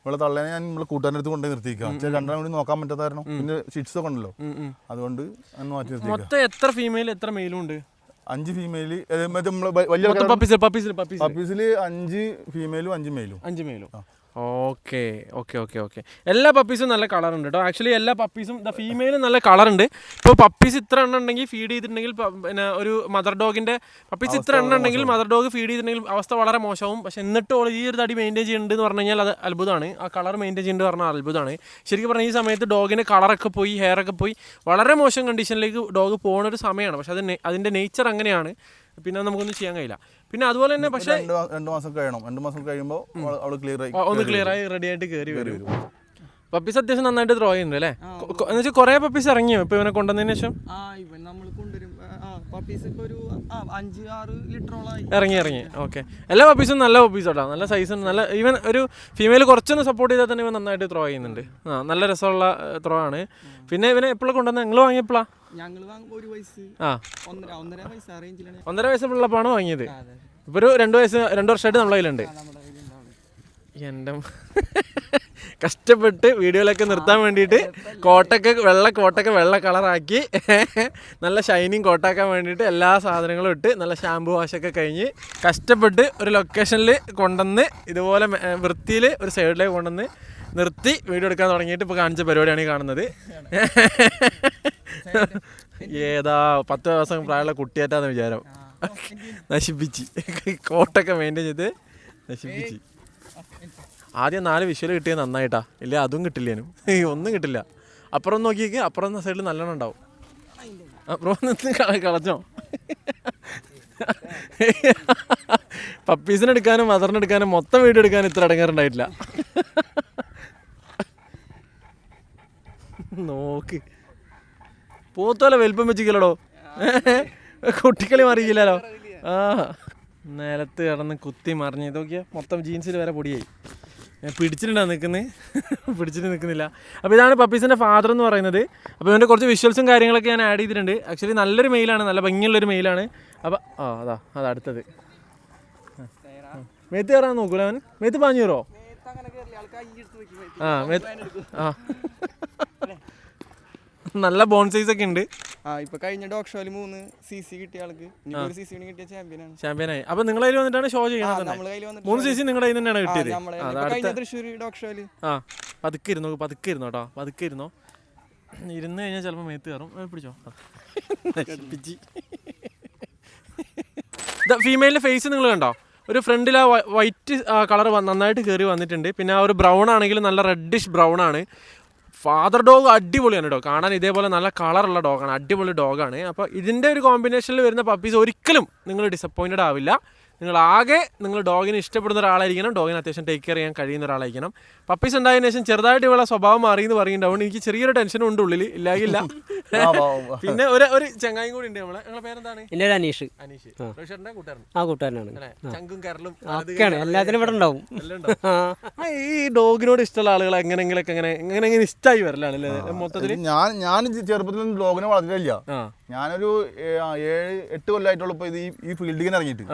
ഇവിടെ തള്ളേനെ ഞാൻ ഇവിടെ കൂട്ടുകാരുടെ അടുത്ത് കൊണ്ടുപോയി നിർത്തിക്കാം. 2 കൂടി നോക്കാൻ പറ്റാത്ത കാരണം പിന്നെ ഷിറ്റ്സ് ഒക്കെ ഉണ്ടല്ലോ, അതുകൊണ്ട് മാറ്റി നിർത്തി. മൊത്തം എത്ര ഫീമെയിൽ എത്ര മെയിലും ഉണ്ട്? 5 ഫീമെയില് പപ്പീസിൽ 5 ഫീമെയിലും 5 മെയിലും. 5 മെയിലും. ഓക്കെ. എല്ലാ പപ്പീസും നല്ല കളർ ഉണ്ട് കേട്ടോ. ആക്ച്വലി എല്ലാ പപ്പീസും ഫീമെയിലും നല്ല കളർ ഉണ്ട്. ഇപ്പോൾ പപ്പീസ് ഇത്ര എണ്ണം ഉണ്ടെങ്കിൽ ഫീഡ് ചെയ്തിട്ടുണ്ടെങ്കിൽ പിന്നെ ഒരു മദർ ഡോഗിൻ്റെ പപ്പീസ് ഇത്ര എണ്ണം ഉണ്ടെങ്കിൽ മദർ ഡോഗ് ഫീഡ് ചെയ്തിട്ടുണ്ടെങ്കിൽ അവസ്ഥ വളരെ മോശമാവും. പക്ഷെ എന്നിട്ട് ഈ ഒരു തടി മെയിൻറ്റെയിൻ ചെയ്യുന്നുണ്ട് പറഞ്ഞു കഴിഞ്ഞാൽ അത് അത്ഭുതമാണ്. ആ കളർ മെയിൻറ്റെയിൻ ചെയ്യുന്നുണ്ട് പറഞ്ഞാൽ അത്ഭുതമാണ്. ശരിക്കും പറഞ്ഞാൽ ഈ സമയത്ത് ഡോഗിൻ്റെ കളറൊക്കെ പോയി, ഹെയറൊക്കെ പോയി, വളരെ മോശം കണ്ടീഷനിലേക്ക് ഡോഗ് പോകുന്നൊരു സമയമാണ്. പക്ഷെ അതിൻ്റെ നേച്ചർ അങ്ങനെയാണ്. പിന്നെ നമുക്കൊന്നും ചെയ്യാൻ കഴിയില്ല. പിന്നെ അതുപോലെ തന്നെ പക്ഷേ 2 മാസം കഴിയണം. 2 മാസം കഴിയുമ്പോൾ ഒന്ന് ക്ലിയർ ആയി റെഡി ആയിട്ട് കയറി വരും. പപ്പീസ് അത്യാവശ്യം നന്നായിട്ട് ത്രോ ചെയ്യുന്നുണ്ട് അല്ലേ? എന്ന് വെച്ചാൽ കുറേ പപ്പീസ് ഇറങ്ങിയോ ഇപ്പൊ ഇവനെ കൊണ്ടുവന്നതിന് ശേഷം? ഇറങ്ങി. ഓക്കെ. എല്ലാ പപ്പീസും നല്ല പപ്പീസ് കേട്ടോ, നല്ല സൈസ്, നല്ല ഈവൻ ഒരു ഫീമെയിൽ കുറച്ചൊന്ന് സപ്പോർട്ട് ചെയ്താൽ തന്നെ ഇവൻ നന്നായിട്ട് ത്രോ ചെയ്യുന്നുണ്ട്. നല്ല രസമുള്ള ത്രോ ആണ്. പിന്നെ ഇവനെ എപ്പോഴും കൊണ്ടുവന്ന നിങ്ങൾ വാങ്ങിയപ്പോഴാ? 1.5 വയസ്സുള്ളപ്പാണ് വാങ്ങിയത്. ഇപ്പൊ ഒരു 2 വർഷമായിട്ട് നമ്മളെ കയ്യിലുണ്ട്. എൻ്റെ കഷ്ടപ്പെട്ട് വീഡിയോയിലൊക്കെ നിർത്താൻ വേണ്ടിയിട്ട് കോട്ടൊക്കെ വെള്ള കളറാക്കി നല്ല ഷൈനിങ് കോട്ടാക്കാൻ വേണ്ടിയിട്ട് എല്ലാ സാധനങ്ങളും ഇട്ട് നല്ല ഷാമ്പു വാഷൊക്കെ കഴിഞ്ഞ് കഷ്ടപ്പെട്ട് ഒരു ലൊക്കേഷനിൽ കൊണ്ടുവന്ന് ഇതുപോലെ വൃത്തിയിൽ ഒരു സൈഡിലേക്ക് കൊണ്ടുവന്ന് നിർത്തി വീഡിയോ എടുക്കാൻ തുടങ്ങിയിട്ട് ഇപ്പോൾ കാണിച്ച പരിപാടിയാണ് ഈ കാണുന്നത്. ഏതാ 10 ദിവസം പ്രായമുള്ള കുട്ടിയേറ്റാന്ന് വിചാരം. നശിപ്പിച്ച് കോട്ടൊക്കെ മെയിൻറ്റെയിൻ ചെയ്ത് നശിപ്പിച്ച്. ആദ്യം 4 വിഷ്വൽ കിട്ടിയത് നന്നായിട്ടാ, ഇല്ല അതും കിട്ടില്ലേനും, ഒന്നും കിട്ടില്ല. അപ്പുറം നോക്കിയേക്ക്, അപ്പുറം സൈഡിൽ നല്ലോണം ഉണ്ടാവും. അപ്പുറം നിന്ന് കളഞ്ഞോ. പപ്പീസിനെടുക്കാനും മദറിനെടുക്കാനും മൊത്തം വീഡിയോ എടുക്കാനും ഇത്ര അടങ്ങാറുണ്ടായിട്ടില്ല. നോക്ക് പോത്തോലെ വലിപ്പം വെച്ചിക്കല്ലോ, കുട്ടിക്കളി മറിയില്ലല്ലോ. നിലത്ത് കിടന്ന് കുത്തി മറിഞ്ഞ് ഇതൊക്കെ മൊത്തം ജീൻസിൽ വരെ പൊടിയായി. പിടിച്ചിട്ട് നിൽക്കുന്നില്ല. അപ്പോൾ ഇതാണ് പപ്പീസിൻ്റെ ഫാദർ എന്ന് പറയുന്നത്. അപ്പോൾ ഇതിൻ്റെ കുറച്ച് വിഷ്വൽസും കാര്യങ്ങളൊക്കെ ഞാൻ ആഡ് ചെയ്തിട്ടുണ്ട്. ആക്ച്വലി നല്ലൊരു മെയിലാണ്, നല്ല ഭംഗിയുള്ളൊരു മെയിലാണ്. അപ്പോൾ അതാ അടുത്തത്. മേത്ത് കയറാൻ നോക്കൂല അവൻ, മേത്ത് പാഞ്ഞു കയറോ? നല്ല ബോൺ സൈസ് ഒക്കെ ഉണ്ട്. ഇപ്പൊ കഴിഞ്ഞ ഡോഗ് ഷോയിൽ 3 CC കിട്ടിയ ആൾക്ക് കിട്ടിയ ചാമ്പ്യനായി. അപ്പൊ നിങ്ങളെ കയ്യിൽ വന്നിട്ടാണ് ഷോ ചെയ്യുന്നത്? 3 CC നിങ്ങളുടെ കയ്യിൽ തന്നെയാണ് കിട്ടിയത്. തൃശ്ശൂർ ഡോഗ് ഷോയിൽ പതുക്കെ ഇരുന്നോ കേട്ടോ, പതുക്കെ ഇരുന്നോ. ഇരുന്ന് കഴിഞ്ഞാൽ ചിലപ്പോൾ മേത്ത് കയറും. പിടിച്ചോ. ഫീമെയിലിന്റെ ഫേസ് നിങ്ങൾ കണ്ടോ? ഒരു ഫ്രണ്ടിൽ ആ വൈറ്റ് കളർ നന്നായിട്ട് കയറി വന്നിട്ടുണ്ട്. പിന്നെ ആ ഒരു ബ്രൗൺ ആണെങ്കിൽ നല്ല റെഡിഷ് ബ്രൗൺ ആണ്. ഫാദർ ഡോഗ് അടിപൊളിയാണ് കേട്ടോ, കാണാൻ ഇതേപോലെ നല്ല കളറുള്ള ഡോഗാണ്, അടിപൊളി ഡോഗാണ്. അപ്പോൾ ഇതിൻ്റെ ഒരു കോമ്പിനേഷനിൽ വരുന്ന പപ്പീസ് ഒരിക്കലും നിങ്ങൾ ഡിസപ്പോയിൻറ്റഡ് ആവില്ല. നിങ്ങൾ ആകെ നിങ്ങൾ ഡോഗിനെ ഇഷ്ടപ്പെടുന്ന ഒരാളായിരിക്കണം, ഡോഗിനെ അത്യാവശ്യം ടേക്ക് കെയർ ചെയ്യാൻ കഴിയുന്ന ഒരാളായിരിക്കണം. പപ്പീസ് ഉണ്ടായതിനു ശേഷം ചെറുതായിട്ട് ഇവളെ സ്വഭാവം മാറി എന്ന് പറയുന്നുണ്ടാവും. എനിക്ക് ചെറിയൊരു ടെൻഷനും ഉണ്ട് ഉള്ളിൽ, ഇല്ലാകില്ല. പിന്നെ ഒരു ചങ്ങായും കൂടി ഉണ്ട് നമ്മളെ. നിങ്ങളെ പേരെന്താണ്? എൻ്റെ ഒരു അനീഷ്. അനീഷ് റോഷേട്ടൻ്റെ കൂട്ടുകാരൻ. ആ കൂട്ടുകാരനാണ്. ചങ്കും കരലും ഒക്കെയാണ്, എല്ലാത്തിനും ഇവിടെ ഉണ്ടാവും. എല്ലാം ഉണ്ടാവും. ഈ ഡോഗിനോട് ഇഷ്ടമുള്ള ആളുകൾ എങ്ങനെയെങ്കിലൊക്കെ എങ്ങനെ ഇഷ്ടമായി വരലാണ് അല്ലേ മൊത്തത്തിൽ? ഞാൻ ചെറുപ്പത്തിൽ ഡോഗിനെ വളർത്തില്ല. ഞാനൊരു 7-8 കൊല്ലമായിട്ടുള്ളൂ ഇപ്പൊ ഈ ഫീൽഡിൽ ഇറങ്ങിയിട്ട്.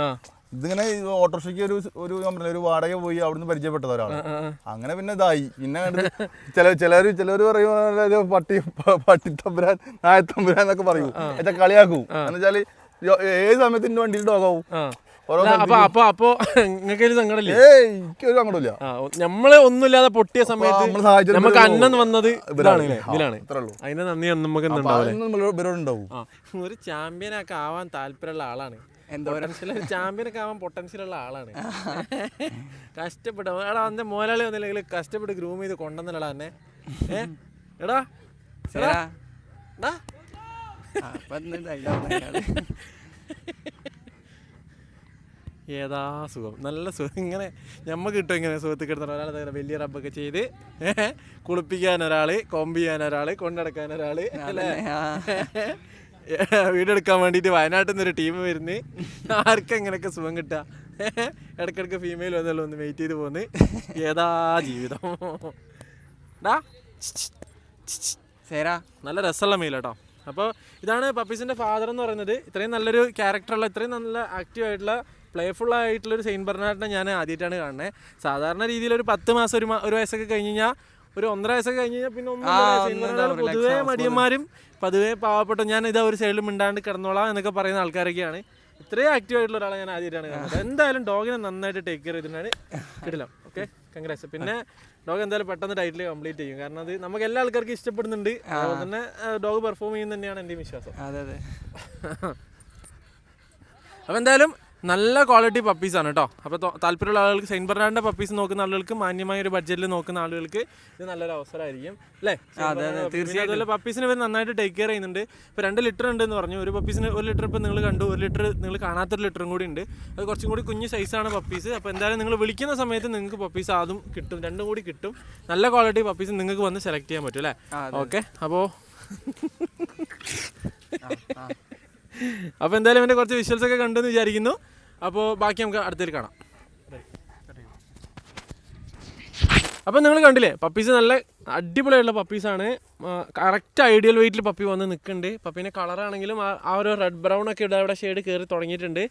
ഇതിങ്ങനെ ഓട്ടോറിക്ഷയ്ക്ക് ഒരു വാടക പോയി അവിടുന്ന് പരിചയപ്പെട്ടത് ഒരാൾ. അങ്ങനെ പിന്നെ ഇതായി. പിന്നെ ചിലർ പറയും പട്ടിത്തമ്പുരാൻ നായത്തമ്പുരാൻ എന്നൊക്കെ പറയൂ, എന്നുവെച്ചാൽ കളിയാക്കൂ. എന്ന് വെച്ചാല് ഏത് സമയത്ത് വണ്ടിയിൽ ഡോഗാവും. അപ്പൊ നിങ്ങൾക്ക് സങ്കടമില്ലേ? എനിക്കൊരു സങ്കടമില്ല. നമ്മള് ഒന്നുമില്ലാതെ പൊട്ടിയ സമയത്ത് നമുക്ക് അന്നം വന്നത് ഇതിലാണ്. അതിന്റെ നന്ദി നമുക്ക് ഉണ്ടാവും. ഒരു ചാമ്പ്യനൊക്കെ ആവാൻ താല്പര്യമുള്ള ആളാണ്. ചാമ്പ്യനൊക്കെ ആവാൻ പൊട്ടൻഷ്യൽ ഉള്ള ആളാണ്. കഷ്ടപ്പെട്ട എടാ അന്റെ മോലാളി വന്നില്ലെങ്കിൽ കഷ്ടപ്പെട്ട് ഗ്രൂം ചെയ്ത് കൊണ്ടുവന്നല്ലടാ എന്നെ. എടാ ഏതാ സുഖം, നല്ല സുഖം. ഇങ്ങനെ ഞമ്മക്ക് കിട്ടും ഇങ്ങനെ സുഖത്തിൽ കിട്ടുന്ന ഒരാൾ വലിയ റബ്ബൊക്കെ ചെയ്ത് കുളിപ്പിക്കാൻ ഒരാള്, കൊമ്പ് ചെയ്യാൻ ഒരാള്, കൊണ്ടടക്കാൻ ഒരാള്, വീഡിയോ എടുക്കാൻ വേണ്ടിയിട്ട് വയനാട്ടിൽ നിന്നൊരു ടീം വരുന്നു. ആർക്കും എങ്ങനെയൊക്കെ സുഖം കിട്ടുക? ഇടയ്ക്കിടയ്ക്ക് ഫീമെയിൽ വന്നല്ലോ ഒന്ന് വെയിറ്റ് ചെയ്ത് പോന്ന്. ഏതാ ജീവിതം. നല്ല രസമുള്ള മെയിൽ കേട്ടോ. അപ്പോൾ ഇതാണ് പപ്പീസിൻ്റെ ഫാദർ എന്ന് പറയുന്നത്. ഇത്രയും നല്ലൊരു ക്യാരക്ടറുള്ള, ഇത്രയും നല്ല ആക്റ്റീവ് ആയിട്ടുള്ള, പ്ലേഫുൾ ആയിട്ടുള്ളൊരു സെയിൻറ്റ് ബെർണാർഡിനെ ഞാൻ ആദ്യമായിട്ടാണ് കാണുന്നത്. സാധാരണ രീതിയിൽ ഒരു 10 മാസം ഒരു വയസ്സൊക്കെ കഴിഞ്ഞ് കഴിഞ്ഞാൽ, ഒരു 1.5 വയസ്സൊക്കെ കഴിഞ്ഞ് കഴിഞ്ഞാൽ പിന്നെ ഒന്നും പൊതുവേ മടിയന്മാരും പൊതുവേ പാവപ്പെട്ട ഞാൻ ഇതാ ഒരു സൈഡിൽ മിണ്ടാണ്ട് കിടന്നോളാം എന്നൊക്കെ പറയുന്ന ആൾക്കാരൊക്കെയാണ്. ഇത്രയും ആക്റ്റീവ് ആയിട്ടുള്ള ഒരാളെ ഞാൻ ആദ്യമായിട്ടാണ് കാണുന്നത്. എന്തായാലും ഡോഗിനെ നന്നായിട്ട് ടേക്ക് കെയർ ചെയ്തിട്ടാണ് കിടിലം. Okay, congrats. പിന്നെ ഡോഗ് എന്തായാലും പെട്ടെന്ന് ടൈറ്റിൽ കംപ്ലീറ്റ് ചെയ്യും. കാരണം അത് നമുക്ക് എല്ലാ ആൾക്കാർക്കും ഇഷ്ടപ്പെടുന്നുണ്ട്. അതുപോലെ തന്നെ ഡോഗ് പെർഫോം ചെയ്യുന്ന തന്നെയാണ് എൻ്റെ വിശ്വാസം. അതെ. അപ്പോൾ എന്തായാലും നല്ല ക്വാളിറ്റി പപ്പീസാണ് കേട്ടോ. അപ്പോൾ താല്പര്യമുള്ള ആളുകൾക്ക്, സെയിൻറ്റ് ബെർണാർഡിൻ്റെ പപ്പീസ് നോക്കുന്ന ആളുകൾക്ക്, മാന്യമായ ഒരു ബഡ്ജറ്റിൽ നോക്കുന്ന ആളുകൾക്ക് ഇത് നല്ലൊരു അവസരമായിരിക്കും അല്ലേ? അതുപോലെ പപ്പീസിന് ഇവർ നന്നായിട്ട് ടേക്ക് കെയർ ചെയ്യുന്നുണ്ട്. ഇപ്പോൾ 2 ലിറ്റർ ഉണ്ടെന്ന് പറഞ്ഞു. ഒരു പപ്പീസിന് 1 ലിറ്റർ ഇപ്പോൾ നിങ്ങൾ കണ്ടു. 1 ലിറ്റർ നിങ്ങൾ കാണാത്തൊരു ലിറ്ററും കൂടി ഉണ്ട്. അത് കുറച്ചും കൂടി കുഞ്ഞ് സൈസാണ് പപ്പീസ്. അപ്പോൾ എന്തായാലും നിങ്ങൾ വിളിക്കുന്ന സമയത്ത് നിങ്ങൾക്ക് പപ്പീസ് അതും കിട്ടും, 2 കൂടി കിട്ടും. നല്ല ക്വാളിറ്റി പപ്പീസ് നിങ്ങൾക്ക് വന്ന് സെലക്ട് ചെയ്യാൻ പറ്റും അല്ലേ? ഓക്കെ. അപ്പോൾ എന്തായാലും എൻ്റെ കുറച്ച് വിഷ്വൽസ് ഒക്കെ കണ്ടെന്ന് വിചാരിക്കുന്നു. അപ്പോൾ ബാക്കി നമുക്ക് അടുത്തേക്ക് കാണാം. അപ്പോൾ നിങ്ങൾ കണ്ടില്ലേ, പപ്പീസ് നല്ല അടിപൊളിയായിട്ടുള്ള പപ്പീസാണ്. കറക്റ്റ് ഐഡിയൽ വെയിറ്റിൽ പപ്പി വന്ന് നിൽക്കുന്നുണ്ട്. പപ്പീൻ്റെ കളറാണെങ്കിലും ആ ഒരു റെഡ് ബ്രൗൺ ഒക്കെ ഇവിടെ ഷെയ്ഡ് കയറി തുടങ്ങിയിട്ടുണ്ട്.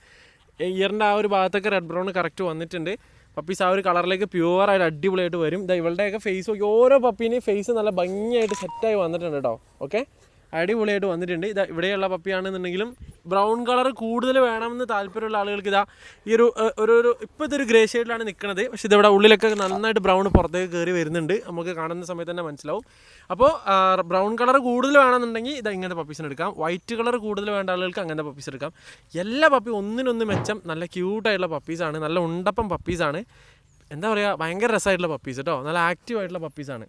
ഇയറിൻ്റെ ആ ഒരു ഭാഗത്തൊക്കെ റെഡ് ബ്രൗൺ കറക്റ്റ് വന്നിട്ടുണ്ട്. പപ്പീസ് ആ ഒരു കളറിലേക്ക് പ്യുവറായിട്ട് അടിപൊളിയായിട്ട് വരും. ഇവളുടെയൊക്കെ ഫേസ് നോക്കി, ഓരോ പപ്പീനെയും ഫേസ് നല്ല ഭംഗിയായിട്ട് സെറ്റായി വന്നിട്ടുണ്ട് കേട്ടോ. ഓക്കെ, അടിപൊളിയായിട്ട് വന്നിട്ടുണ്ട്. ഇതാ ഇവിടെയുള്ള പപ്പിയാണെന്നുണ്ടെങ്കിലും ബ്രൗൺ കളർ കൂടുതൽ വേണമെന്ന് താല്പര്യമുള്ള ആളുകൾക്ക് ഇതാ ഈ ഒരു ഇപ്പോഴത്തെ ഒരു ഗ്രേ ഷെയ്ഡിലാണ് നിൽക്കുന്നത്. പക്ഷേ ഇതിവിടെ ഉള്ളിലൊക്കെ നന്നായിട്ട് ബ്രൗൺ പുറത്തേക്ക് കയറി വരുന്നുണ്ട്. നമുക്ക് കാണുന്ന സമയത്ത് തന്നെ മനസ്സിലാവും. അപ്പോൾ ബ്രൗൺ കളർ കൂടുതൽ വേണമെന്നുണ്ടെങ്കിൽ ഇതാ ഇങ്ങനത്തെ പപ്പീസിന് എടുക്കാം. വൈറ്റ് കളർ കൂടുതൽ വേണ്ട ആളുകൾക്ക് അങ്ങനത്തെ പപ്പീസ് എടുക്കാം. എല്ലാ പപ്പി ഒന്നിനൊന്ന് മെച്ചം നല്ല ക്യൂട്ടായിട്ടുള്ള പപ്പീസാണ്. നല്ല ഉണ്ടപ്പം പപ്പീസാണ്. എന്താ പറയുക, ഭയങ്കര രസമായിട്ടുള്ള പപ്പീസ് കേട്ടോ. നല്ല ആക്റ്റീവ് ആയിട്ടുള്ള പപ്പീസാണ്.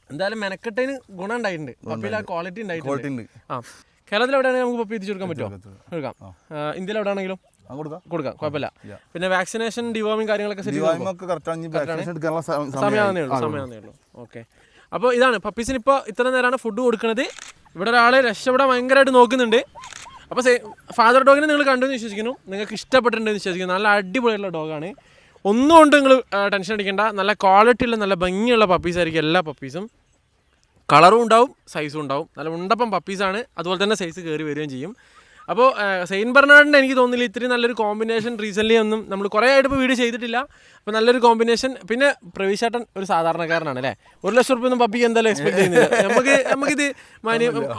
എന്തായാലും മെനക്കെട്ടതിന് ഗുണം ഉണ്ടായിട്ടുണ്ട്. പപ്പിയിൽ ആ ക്വാളിറ്റി ഉണ്ടായിട്ടുണ്ട്. കേരളത്തിൽ എവിടെയാണെങ്കിൽ നമുക്ക് പപ്പി എത്തിച്ചു കൊടുക്കാൻ പറ്റുമോ? എടുക്കാം. ഇന്ത്യയിൽ എവിടെ ആണെങ്കിലും കൊടുക്കാം, കുഴപ്പമില്ല. പിന്നെ വാക്സിനേഷൻ, ഡിവോമിങ് കാര്യങ്ങളൊക്കെ സമയമാകുന്നേ ഉള്ളൂ. ഓക്കെ. അപ്പോൾ ഇതാണ് പപ്പീസിന് ഇപ്പോൾ ഇത്ര നേരമാണ് ഫുഡ് കൊടുക്കുന്നത്. ഇവിടെ ഒരാൾ രക്ഷപ്പെടാൻ ഭയങ്കരമായിട്ട് നോക്കുന്നുണ്ട്. അപ്പോൾ ഫാദർ ഡോഗിനെ നിങ്ങൾ കണ്ടെന്ന് വിശ്വസിക്കുന്നു, നിങ്ങൾക്ക് ഇഷ്ടപ്പെട്ടിട്ടുണ്ടെന്ന് വിശ്വസിക്കുന്നു. നല്ല അടിപൊളിയുള്ള ഡോഗാണ്. ഒന്നും കൊണ്ട് നിങ്ങൾ ടെൻഷൻ അടിക്കേണ്ട. നല്ല ക്വാളിറ്റി ഉള്ള നല്ല ഭംഗിയുള്ള പപ്പീസായിരിക്കും എല്ലാ പപ്പീസും. കളറും ഉണ്ടാവും, സൈസും ഉണ്ടാവും. നല്ല ഉണ്ടപ്പം പപ്പീസാണ്. അതുപോലെ തന്നെ സൈസ് കയറി വരികയും ചെയ്യും. അപ്പോൾ സെയിൻറ്റ് ബെർണാർഡിൻ്റെ എനിക്ക് തോന്നുന്നില്ല ഇത്രയും നല്ലൊരു കോമ്പിനേഷൻ റീസെൻ്റ്ലി ഒന്നും നമ്മൾ കുറേ ആയിട്ട് ഇപ്പോൾ വീഡിയോ ചെയ്തിട്ടില്ല. അപ്പോൾ നല്ലൊരു കോമ്പിനേഷൻ. പിന്നെ പ്രവീഷേട്ടൻ ഒരു സാധാരണക്കാരനാണ് അല്ലേ? 1 ലക്ഷം റുപ്യ ഒന്നും പപ്പിക്ക് എന്തായാലും എക്സ്പെക്ട് ചെയ്യുന്നില്ല. നമുക്കിത്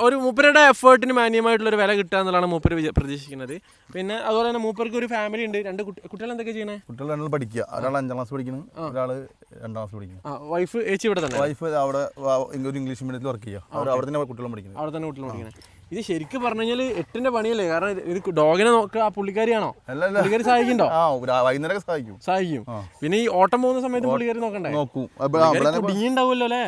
ഒരു മൂപ്പരുടെ എഫേർട്ടിന് മാന്യമായിട്ടുള്ളൊരു വില കിട്ടുക എന്നുള്ളതാണ് മൂപ്പർ പ്രതീക്ഷിക്കുന്നത്. പിന്നെ അതുപോലെ തന്നെ മൂപ്പർക്ക് ഒരു ഫാമിലി ഉണ്ട്. 2 കുട്ടികൾ എന്തൊക്കെ ചെയ്യണേ? കുട്ടികൾ 2 പഠിക്കുക. ഒരാൾ 5ാം ക്ലാസ് പഠിക്കുന്നു, ഒരാൾ 2ാം ക്ലാസ് പഠിക്കുന്നു. വൈഫ് ഏച്ചി ഇവിടെ തന്നെ? വൈഫ് അവിടെ ഒരു ഇംഗ്ലീഷ് മീഡിയത്തിൽ വർക്ക് ചെയ്യുക. അവിടെ തന്നെ കുട്ടികളും പഠിക്കുന്നത്. അവിടെ തന്നെ കുട്ടികൾ പഠിക്കുന്നത്. ഇത് ശരിക്കും പറഞ്ഞു കഴിഞ്ഞാൽ 8ന്റെ പണിയല്ലേ? കാരണം ഇത് ഡോഗിനെ നോക്കുക ആ പുള്ളിക്കാരിയാണോ? പുള്ളിക്കാരി സഹായിക്കണ്ടോ? വൈകുന്നേരം സഹായിക്കും. പിന്നെ ഈ ഓട്ടം പോകുന്ന സമയത്ത് പുള്ളിക്കാരി നോക്കണ്ടേ? നോക്കും. ഉണ്ടാവുമല്ലോ അല്ലേ?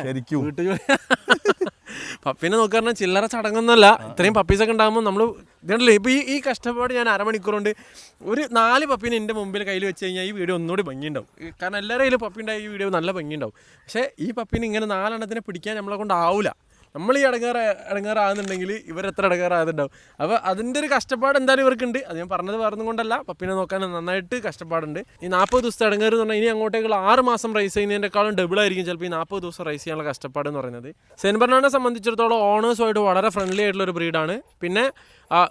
പപ്പീനെ നോക്കുക പറഞ്ഞാൽ ചില്ലറ ചടങ്ങൊന്നുമല്ല. ഇത്രയും പപ്പീസൊക്കെ ഉണ്ടാകുമ്പോൾ നമ്മൾ ഇതുണ്ടല്ലോ ഇപ്പോൾ ഈ കഷ്ടപ്പാട് ഞാൻ അരമണിക്കൂർ കൊണ്ട് ഒരു 4 പപ്പീനെ എൻ്റെ മുമ്പിൽ കയ്യിൽ വെച്ച് കഴിഞ്ഞാൽ ഈ വീഡിയോ ഒന്നുകൂടി ഭംഗിയുണ്ടാവും. കാരണം എല്ലാവരും കയ്യിൽ പപ്പി ഉണ്ടായ ഈ വീഡിയോ നല്ല ഭംഗിയുണ്ടാവും. പക്ഷേ ഈ പപ്പീനെ ഇങ്ങനെ 4 എണ്ണത്തിനെ പിടിക്കാൻ നമ്മളെ കൊണ്ടാവില്ല. നമ്മൾ ഈ ഇടങ്ങാറാകുന്നുണ്ടെങ്കിൽ ഇവരെത്ര ഇടങ്ങാറാകുന്നുണ്ടാവും. അപ്പോൾ അതിൻ്റെ ഒരു കഷ്ടപ്പാട് എന്തായാലും ഇവർക്കുണ്ട്. അത് ഞാൻ പറഞ്ഞത് പറഞ്ഞതും കൊണ്ടല്ല, പപ്പീനെ നോക്കാൻ നന്നായിട്ട് കഷ്ടപ്പാടുണ്ട്. ഈ 40 ദിവസത്തെ ഇടങ്ങേറ് എന്ന് പറഞ്ഞാൽ ഇനി അങ്ങോട്ടേക്കുള്ള 6 മാസം റൈസ് ചെയ്യുന്നതിനേക്കാളും ഡബിളായിരിക്കും ചിലപ്പോൾ ഈ 40 ദിവസം റൈസ് ചെയ്യാനുള്ള കഷ്ടപ്പാട് എന്ന് പറയുന്നത്. സെയിൻറ്റ് ബെർണാർഡിനെ സംബന്ധിച്ചിടത്തോളം ഓണേഴ്സുമായിട്ട് വളരെ ഫ്രണ്ട്ലി ആയിട്ടുള്ള ഒരു ബ്രീഡാണ്. പിന്നെ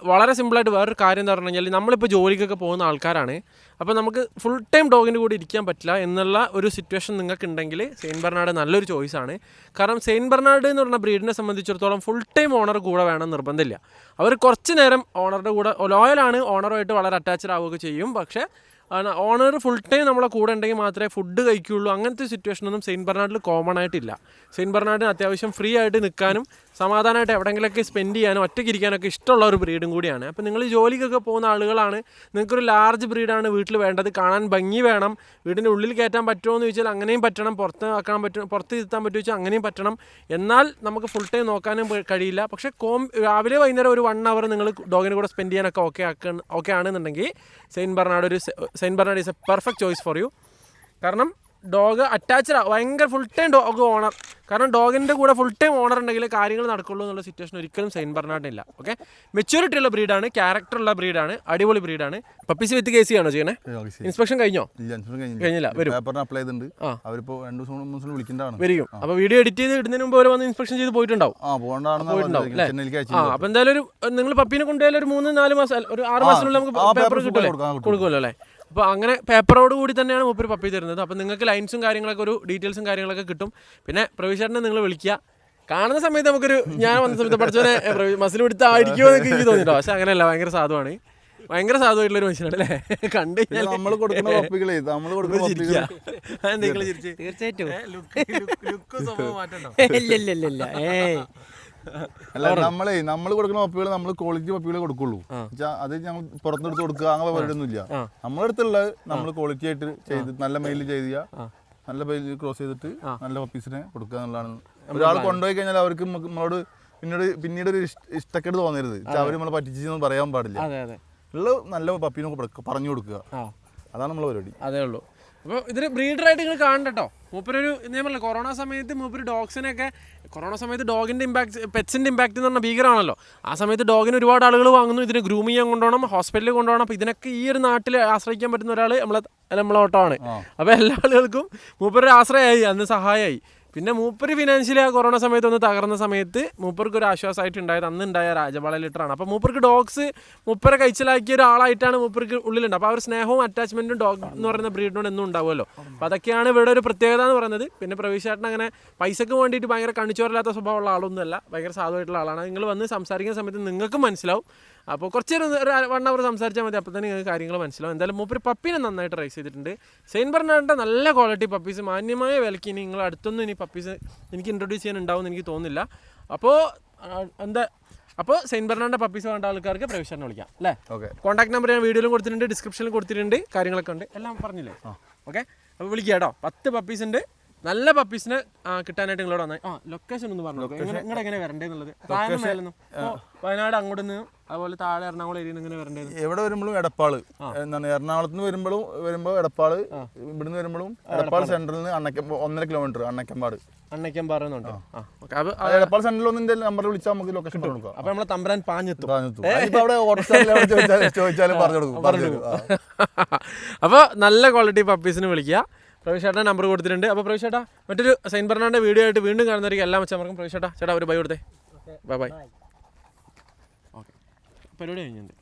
വളരെ സിമ്പിളായിട്ട് വേറൊരു കാര്യം എന്താ പറഞ്ഞു കഴിഞ്ഞാൽ നമ്മളിപ്പോൾ ജോലിക്കൊക്കെ പോകുന്ന ആൾക്കാരാണ്. അപ്പോൾ നമുക്ക് ഫുൾ ടൈം ഡോഗിൻ്റെ കൂടെ ഇരിക്കാൻ പറ്റില്ല എന്നുള്ള ഒരു സിറ്റുവേഷൻ നിങ്ങൾക്ക് ഉണ്ടെങ്കിൽ സെയിൻറ്റ് ബെർണാർഡ് നല്ലൊരു ചോയ്സാണ്. കാരണം സെയിൻറ്റ് ബെർണാർഡ് എന്ന് പറഞ്ഞ ബ്രീഡിനെ സംബന്ധിച്ചിടത്തോളം ഫുൾ ടൈം ഓണർ കൂടെ വേണം നിർബന്ധമില്ല. അവർ കുറച്ച് നേരം ഓണറുടെ കൂടെ ലോയലാണ്, ഓണറുമായിട്ട് വളരെ അറ്റാച്ച്ഡ് ആവുകയൊക്കെ ചെയ്യും. പക്ഷേ ഓണർ ഫുൾ ടൈം നമ്മളെ കൂടെ ഉണ്ടെങ്കിൽ മാത്രമേ ഫുഡ് കഴിക്കുകയുള്ളൂ. അങ്ങനത്തെ സിറ്റുവേഷനൊന്നും സെയിൻറ്റ് ബെർണാർഡിൽ കോമൺ ആയിട്ടില്ല. സെയിൻറ്റ് ബെർണാർഡിന് അത്യാവശ്യം ഫ്രീ ആയിട്ട് നിൽക്കാനും സമാധാനമായിട്ട് എവിടെയെങ്കിലൊക്കെ സ്പെൻഡ് ചെയ്യാനും ഒറ്റയ്ക്ക് ഇരിക്കാനൊക്കെ ഇഷ്ടമുള്ള ഒരു ബ്രീഡും കൂടിയാണ്. അപ്പോൾ നിങ്ങൾ ജോലിക്കൊക്കെ പോകുന്ന ആളുകളാണ്, നിങ്ങൾക്കൊരു ലാർജ് ബ്രീഡാണ് വീട്ടിൽ വേണ്ടത്, കാണാൻ ഭംഗി വേണം, വീടിൻ്റെ ഉള്ളിൽ കയറ്റാൻ പറ്റുമോ എന്ന് ചോദിച്ചാൽ അങ്ങനെയും പറ്റണം, പുറത്ത് ആക്കാൻ പറ്റും, പുറത്ത് ഇരുത്താൻ പറ്റുമോ ചോദിച്ചാൽ അങ്ങനെയും പറ്റണം. എന്നാൽ നമുക്ക് ഫുൾ ടൈം നോക്കാനും കഴിയില്ല. പക്ഷേ രാവിലെ വൈകുന്നേരം ഒരു 1 hour നിങ്ങൾ ഡോഗിൻ്റെ കൂടെ സ്പെൻഡ് ചെയ്യാനൊക്കെ ഓക്കെ ആണെന്നുണ്ടെങ്കിൽ saint Bernard is A perfect choice for you. കാരണം ഡോഗ് അറ്റാച്ച്ഡ് ഭയങ്കര ഫുൾ ടൈം ഡോഗ് ഓണർ. കാരണം ഡോഗിൻ്റെ കൂടെ ഫുൾ ടൈം ഓണർ ഉണ്ടെങ്കിൽ കാര്യങ്ങൾ നടക്കുള്ളൂ എന്നുള്ള സിറ്റുവേഷൻ ഒരിക്കലും സെയിൻറ്റ് ബെർണാർഡിനില്ല. ഓക്കെ, മെച്യൂരിറ്റി ഉള്ള ബ്രീഡാണ്, ക്യാരക്ടറുള്ള ബ്രീഡാണ്, അടിപൊളി ബ്രീഡാണ്. പപ്പീസ് വിത്ത് കേസി ആണോ ചെയ്യണേ? ഇൻസ്പെക്ഷൻ കഴിഞ്ഞോ? കഴിഞ്ഞില്ല, വരും. വരും. അപ്പോൾ വീഡിയോ എഡിറ്റ് ചെയ്ത് ഇടുന്നതിന് മുമ്പ് അവർ വന്ന് ഇൻസ്പെക്ഷൻ ചെയ്ത് പോയിട്ടുണ്ടാവും അല്ലേ? അപ്പോൾ എന്തായാലും ഒരു നിങ്ങൾ പപ്പീനെ കൊണ്ടുപോയാലും ഒരു 3-4 മാസം, ഒരു 6 മാസത്തിനുള്ളിൽ നമുക്ക് പേപ്പർ കൊടുക്കുമല്ലോ അല്ലേ? അപ്പോൾ അങ്ങനെ പേപ്പറോട് കൂടി തന്നെയാണ് മൂപ്പര് പപ്പി തരുന്നത്. അപ്പോൾ നിങ്ങൾക്ക് ലൈൻസും കാര്യങ്ങളൊക്കെ ഒരു ഡീറ്റെയിൽസും കാര്യങ്ങളൊക്കെ കിട്ടും. പിന്നെ പ്രവീഷേട്ടനെ നിങ്ങൾ വിളിക്കുക. കാണുന്ന സമയത്ത് നമുക്കൊരു ഞാൻ വന്ന സമയത്ത് പഠിച്ചവനെ മസിൽ പിടുത്ത ആയിരിക്കുമോ എന്നൊക്കെ എനിക്ക് തോന്നിട്ടോ. പക്ഷെ അങ്ങനെയല്ല, ഭയങ്കര സാധുവാണ്, ഭയങ്കര സാധുവായിട്ടുള്ളൊരു മനുഷ്യനാണ് അല്ലേ? കണ്ടു കഴിഞ്ഞാൽ തീർച്ചയായിട്ടും അല്ല, നമ്മൾ കൊടുക്കുന്ന പപ്പികൾ നമ്മൾ ക്വാളിറ്റി പപ്പികളെ കൊടുക്കുള്ളൂ. അത് ഞങ്ങൾ പുറത്തെടുത്ത് കൊടുക്കുക അങ്ങനെ പരിപാടിയൊന്നുമില്ല. നമ്മുടെ അടുത്തുള്ള നമ്മൾ ക്വാളിറ്റി ആയിട്ട് ചെയ്ത് നല്ല മെയിൽ ചെയ്യുക, നല്ല മെയിൽ ക്രോസ് ചെയ്തിട്ട് നല്ല പപ്പീസിനെ കൊടുക്കുക എന്നുള്ളതാണ്. ഒരാൾ കൊണ്ടുപോയി കഴിഞ്ഞാൽ അവർക്ക് നമ്മളോട് പിന്നീട് ഒരു ഇഷ്ടക്കേട് തോന്നരുത്. അവർ നമ്മളെ പറ്റിച്ചെന്ന് പറയാൻ പാടില്ല. ഉള്ള നല്ല പപ്പീനെ പറഞ്ഞു കൊടുക്കുക, അതാണ് നമ്മളെ പരിപാടി. അതേ ഉള്ളൂ. അപ്പോൾ ഇതൊരു ബ്രീഡറായിട്ട് നിങ്ങൾ കാണണ്ടോ. മൂപ്പരൊരു ഞാൻ പറഞ്ഞില്ല, കൊറോണ സമയത്ത് മൂപ്പര് ഡോഗ്സിനെയൊക്കെ, കൊറോണ സമയത്ത് ഡോഗിൻ്റെ ഇമ്പാക്ട്, പെറ്റ്സിൻ്റെ ഇമ്പാക്ട് എന്ന് പറഞ്ഞാൽ ഭീകരമാണല്ലോ. ആ സമയത്ത് ഡോഗിന് ഒരുപാട് ആളുകൾ വാങ്ങുന്നു, ഇതിന് ഗ്രൂം ചെയ്യാൻ കൊണ്ടുപോകണം, ഹോസ്പിറ്റലിൽ കൊണ്ടുപോകണം. അപ്പോൾ ഇതിനൊക്കെ ഈ ഒരു നാട്ടിൽ ആശ്രയിക്കാൻ പറ്റുന്ന ഒരാൾ നമ്മളെ ഓട്ടമാണ്. അപ്പോൾ എല്ലാ ആളുകൾക്കും മൂപ്പരൊരു ആശ്രയമായി, അന്ന് സഹായമായി. പിന്നെ മൂപ്പര് ഫിനാൻഷ്യലി ആ കൊറോണ സമയത്ത് ഒന്ന് തകർന്ന സമയത്ത് മൂപ്പർക്ക് ഒരു ആശ്വാസമായിട്ട് ഉണ്ടായത് അന്ന് ഉണ്ടായ രാജപാള ലിറ്ററാണ്. അപ്പോൾ മൂപ്പർക്ക് ഡോഗ്സ് മൂപ്പരെ കഴിച്ചിലാക്കിയ ഒരാളായിട്ടാണ് മൂപ്പർക്ക് ഉള്ളിലുണ്ട്. അപ്പോൾ ആ ഒരു സ്നേഹവും അറ്റാച്ച്മെൻറ്റും ഡോഗ് എന്ന് പറയുന്ന ബ്രീഡിനോട് എന്നും ഉണ്ടാവുമല്ലോ. അപ്പോൾ അതൊക്കെയാണ് ഇവിടെ ഒരു പ്രത്യേകത എന്ന് പറയുന്നത്. പിന്നെ പ്രവീഷേട്ടൻ അങ്ങനെ പൈസക്ക് വേണ്ടിയിട്ട് ഭയങ്കര കണിച്ചോറില്ലാത്ത സ്വഭാവമുള്ള ആളൊന്നുമല്ല, ഭയങ്കര സാധുവായിട്ടുള്ള ആളാണ്. നിങ്ങൾ വന്ന് സംസാരിക്കുന്ന സമയത്ത് നിങ്ങൾക്കും മനസ്സിലാവും. അപ്പോൾ കുറച്ച് നേരം ഒരു 1 hour സംസാരിച്ചാൽ മതി, അപ്പോൾ തന്നെ നിങ്ങൾക്ക് കാര്യങ്ങൾ മനസ്സിലാവും. എന്തായാലും മൂപ്പര് പപ്പീനെ നന്നായിട്ട് റൈസ് ചെയ്തിട്ടുണ്ട്. സെയിൻറ്റ് ബെർണാർഡിൻ്റെ നല്ല ക്വാളിറ്റി പപ്പീസ് മാന്യമായ വിലയ്ക്ക് ഇനി നിങ്ങൾ അടുത്തൊന്നും ഇനി പപ്പീസ് എനിക്ക് ഇൻട്രൊഡ്യൂസ് ചെയ്യാൻ ഉണ്ടാവുമെന്ന് എനിക്ക് തോന്നുന്നില്ല. അപ്പോൾ അപ്പോൾ സെയിൻറ്റ് ബെർണാർഡിൻ്റെ പപ്പീസ് വേണ്ട ആൾക്കാർക്ക് പ്രവേശനം വിളിക്കാം അല്ലേ? ഓക്കെ, കോൺടാക്ട് നമ്പർ ഞാൻ വീഡിയോയിലും കൊടുത്തിട്ടുണ്ട്, ഡിസ്ക്രിപ്ഷനിലും കൊടുത്തിട്ടുണ്ട്, കാര്യങ്ങളൊക്കെ ഉണ്ട്, എല്ലാം പറഞ്ഞില്ലേ? ഓക്കെ, അപ്പോൾ വിളിക്കുക കേട്ടോ. 10 പപ്പീസ് ഉണ്ട്. നല്ല പപ്പീസിനെ കിട്ടാനായിട്ട് നിങ്ങളോട് വന്നാൽ ലൊക്കേഷൻ ഒന്ന് പറഞ്ഞു നിങ്ങളുടെ എങ്ങനെ വരണ്ടേന്നുള്ളത്. വയനാട് അങ്ങോട്ട് നിന്ന് അതുപോലെ താഴെ എറണാകുളം ഏരിയയിൽ എങ്ങനെ വരണ്ടത്? എവിടെ വരുമ്പോഴും എടപ്പാള് എന്താണ്, എറണാകുളത്ത് നിന്ന് വരുമ്പോൾ എടപ്പാള്, ഇവിടുന്ന് വരുമ്പോഴും എടപ്പാൾ സെന്ററിൽ നിന്ന് 1.5 കിലോമീറ്റർ അണ്ണയ്ക്കമ്പാറുന്നുണ്ട്. എടപ്പാൾ സെന്ററിൽ ഒന്നിന്റെ നമ്പർ വിളിച്ചാൽ നമുക്ക് ലൊക്കേഷൻ കൊടുക്കാം. അപ്പൊ നമ്മളെ തമ്പ്രാൻ പാഞ്ഞെത്തും. ചോദിച്ചാലും പറഞ്ഞു കൊടുക്കും. അപ്പോൾ നല്ല ക്വാളിറ്റി പപ്പീസിന് വിളിക്കുക. പ്രവീഷേട്ടൻ്റെ നമ്പർ കൊടുത്തിട്ടുണ്ട്. അപ്പോൾ പ്രവീഷേട്ടാ, മറ്റൊരു സെയിൻറ്റ് ബെർണാർഡിൻ്റെ വീഡിയോ ആയിട്ട് വീണ്ടും കാണുന്നതായിരിക്കും. എല്ലാ മച്ചന്മാർക്കും പ്രവീഷേട്ടാ ഒരു ബൈ കൊടുത്തേ. ബൈ. ഓക്കെ, പരിപാടി കഴിഞ്ഞിട്ടുണ്ട്.